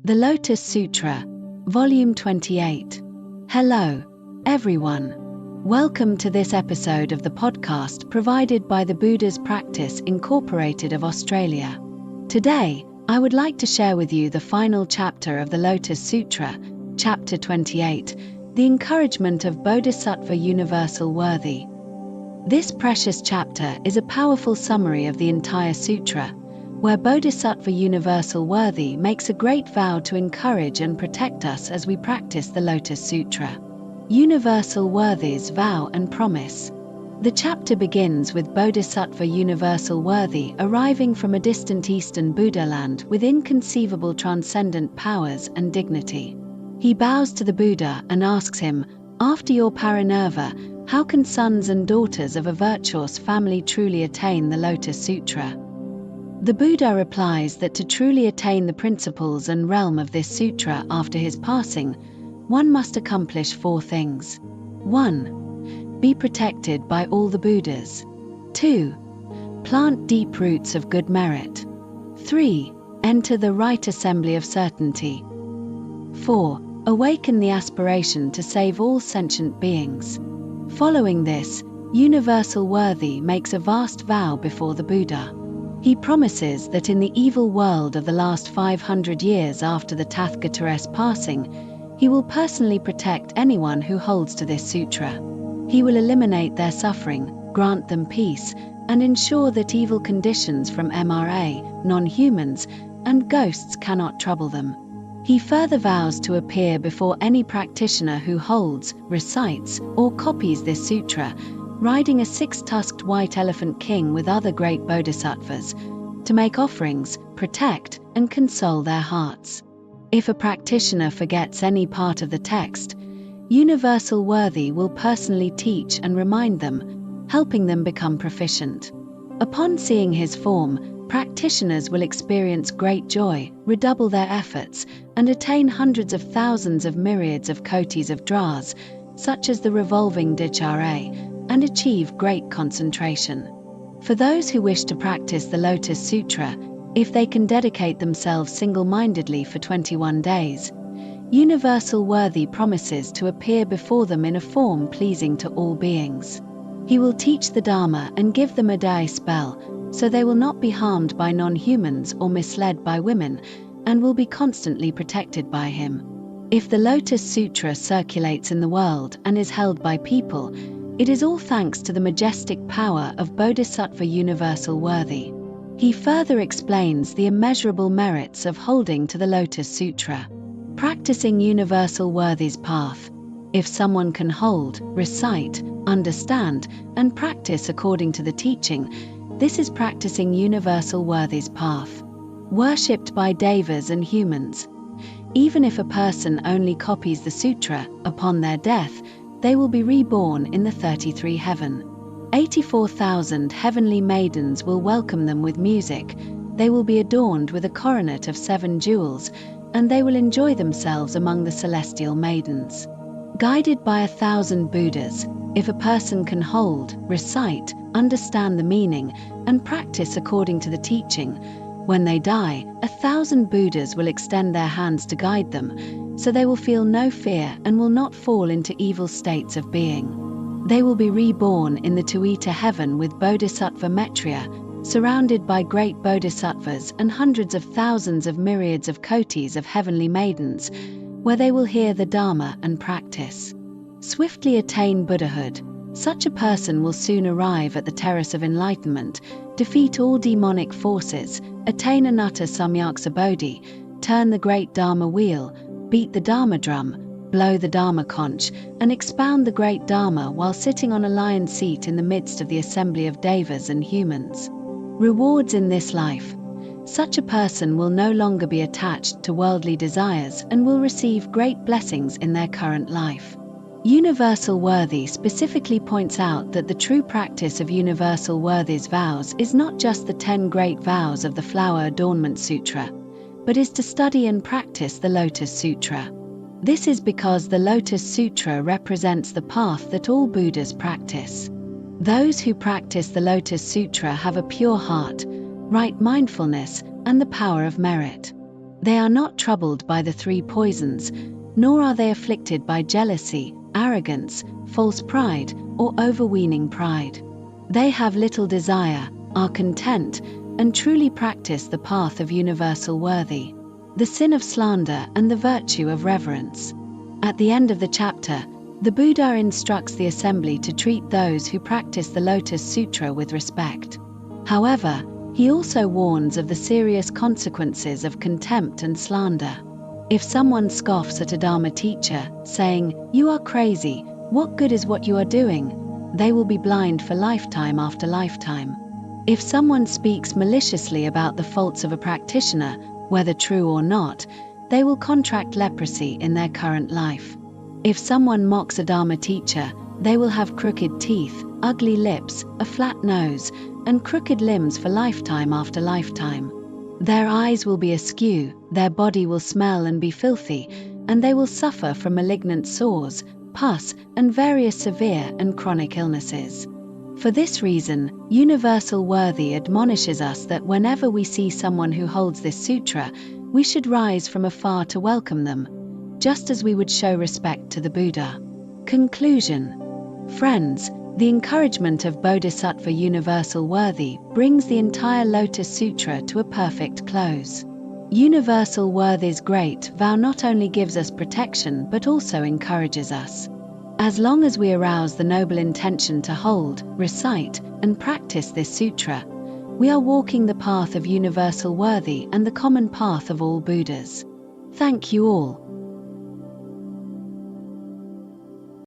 The Lotus Sutra, Volume 28. Hello, everyone. Welcome to this episode of the podcast provided by the Buddha's Practice Incorporated of Australia. Today, I would like to share with you the final chapter of the Lotus Sutra, Chapter 28, The Encouragement of Bodhisattva Universal Worthy. This precious chapter is a powerful summary of the entire sutra, where Bodhisattva Universal Worthy makes a great vow to encourage and protect us as we practice the Lotus Sutra. Universal Worthy's Vow and Promise. The chapter begins with Bodhisattva Universal Worthy arriving from a distant eastern Buddha land with inconceivable transcendent powers and dignity. He bows to the Buddha and asks him, "After your parinirva, how can sons and daughters of a virtuous family truly attain the Lotus Sutra?" The Buddha replies that to truly attain the principles and realm of this sutra after his passing, one must accomplish 4 things. 1. Be protected by all the Buddhas. 2. Plant deep roots of good merit. 3. Enter the right assembly of certainty. 4. Awaken the aspiration to save all sentient beings. Following this, Universal Worthy makes a vast vow before the Buddha. He promises that in the evil world of the last 500 years after the Tathagata's passing, he will personally protect anyone who holds to this sutra. He will eliminate their suffering, grant them peace, and ensure that evil conditions from MRA, non-humans, and ghosts cannot trouble them. He further vows to appear before any practitioner who holds, recites, or copies this sutra, riding a 6-tusked white elephant king with other great bodhisattvas, to make offerings, protect, and console their hearts. If a practitioner forgets any part of the text, Universal Worthy will personally teach and remind them, helping them become proficient. Upon seeing his form, practitioners will experience great joy, redouble their efforts, and attain hundreds of thousands of myriads of kotis of dras, such as the revolving Dichare, and achieve great concentration. For those who wish to practice the Lotus Sutra, if they can dedicate themselves single-mindedly for 21 days, Universal Worthy promises to appear before them in a form pleasing to all beings. He will teach the Dharma and give them a day spell, so they will not be harmed by non-humans or misled by women, and will be constantly protected by him. If the Lotus Sutra circulates in the world and is held by people, it is all thanks to the majestic power of Bodhisattva Universal Worthy. He further explains the immeasurable merits of holding to the Lotus Sutra. Practicing Universal Worthy's path. If someone can hold, recite, understand, and practice according to the teaching, this is practicing Universal Worthy's path. Worshipped by devas and humans. Even if a person only copies the sutra, upon their death, they will be reborn in the 33 heaven. 84,000 heavenly maidens will welcome them with music, they will be adorned with a coronet of 7 jewels, and they will enjoy themselves among the celestial maidens. Guided by 1,000 Buddhas, if a person can hold, recite, understand the meaning, and practice according to the teaching, when they die, 1,000 Buddhas will extend their hands to guide them, so they will feel no fear and will not fall into evil states of being. They will be reborn in the Tuita heaven with Bodhisattva Maitreya, surrounded by great bodhisattvas and hundreds of thousands of myriads of kotis of heavenly maidens, where they will hear the Dharma and practice. Swiftly attain Buddhahood. Such a person will soon arrive at the terrace of enlightenment, defeat all demonic forces, attain Anatta Samyaksa Bodhi, turn the great Dharma wheel, beat the Dharma drum, blow the Dharma conch, and expound the great Dharma while sitting on a lion seat in the midst of the assembly of devas and humans. Rewards in this life. Such a person will no longer be attached to worldly desires and will receive great blessings in their current life. Universal Worthy specifically points out that the true practice of Universal Worthy's vows is not just the 10 great vows of the Flower Adornment Sutra, but is to study and practice the Lotus Sutra. This is because the Lotus Sutra represents the path that all Buddhas practice. Those who practice the Lotus Sutra have a pure heart, right mindfulness, and the power of merit. They are not troubled by the three poisons, nor are they afflicted by jealousy, arrogance, false pride, or overweening pride. They have little desire, are content, and truly practice the path of universal worthy, the sin of slander and the virtue of reverence. At the end of the chapter, the Buddha instructs the assembly to treat those who practice the Lotus Sutra with respect. However, he also warns of the serious consequences of contempt and slander. If someone scoffs at a Dharma teacher, saying, "You are crazy, what good is what you are doing?" they will be blind for lifetime after lifetime. If someone speaks maliciously about the faults of a practitioner, whether true or not, they will contract leprosy in their current life. If someone mocks a Dharma teacher, they will have crooked teeth, ugly lips, a flat nose, and crooked limbs for lifetime after lifetime. Their eyes will be askew, their body will smell and be filthy, and they will suffer from malignant sores, pus, and various severe and chronic illnesses. For this reason, Universal Worthy admonishes us that whenever we see someone who holds this sutra, we should rise from afar to welcome them, just as we would show respect to the Buddha. Conclusion. Friends, the encouragement of Bodhisattva Universal Worthy brings the entire Lotus Sutra to a perfect close. Universal Worthy's great vow not only gives us protection but also encourages us. As long as we arouse the noble intention to hold, recite, and practice this sutra, we are walking the path of Universal Worthy and the common path of all Buddhas. Thank you all.